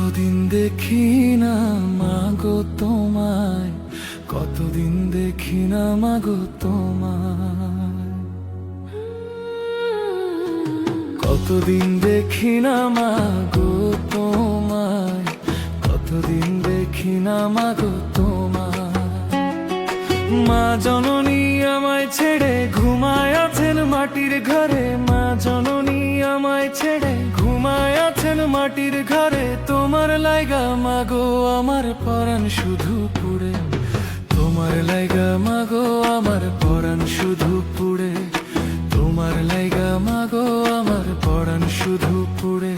কতদিন দেখি না মাগো তোমায়, কতদিন দেখি না মাগো তোমায়, কতদিন দেখি না মাগো তোমায়, কতদিন দেখি না মাগো তোমায়। মা জননী আমায় ছেড়ে ঘুমায় আছেন মাটির ঘরে, মা জননী আমায় ছেড়ে ঘুমায় আছেন মাটির ঘরে। তোমার লাইগা মাগো আমার পরাণ শুধু পুড়ে, তোমার লাইগা মাগো আমার পরাণ শুধু পুড়ে, তোমার লাইগা মাগো আমার পরাণ শুধু পুড়ে।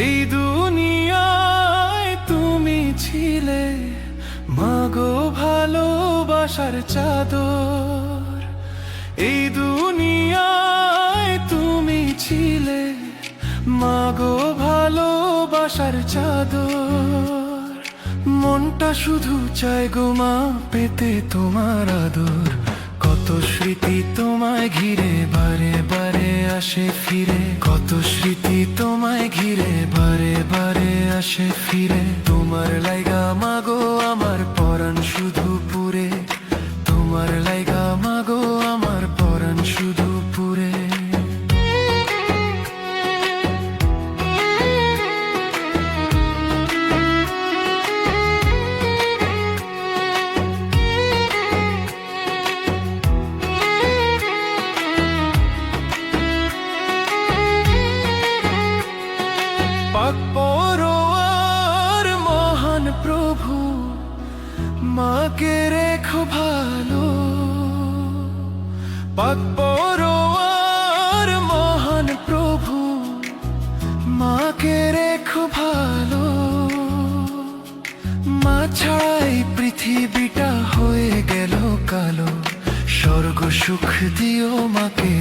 এই দুনিয়ায় তুমি ছিলে মাগো ভালোবাসার চাদর, এই দুনিয়ায় তুমি ছিলে মাগো ভালোবাসার চাদর। মনটা শুধু চায় গো মা পেতে তোমার আদর, কত স্মৃতি তোমায় ঘিরে বারে বারে আসে ফিরে, কত স্মৃতি তোমায় ঘিরে বারে বারে আসে ফিরে। তোমার লাইগা মাগো আমার পরাণ শুধু পুরে, তোমার লাইগা মাগো আমার পরাণ শুধু পুরে। পাক পরোয়ার মহান প্রভু মাকে রেখো ভালো, পাক পরোয়ার মহান প্রভু মাকে রেখো ভালো। মা ছাড়াই পৃথিবীটা হয়ে গেল কালো, স্বর্গ সুখ দিও মাকে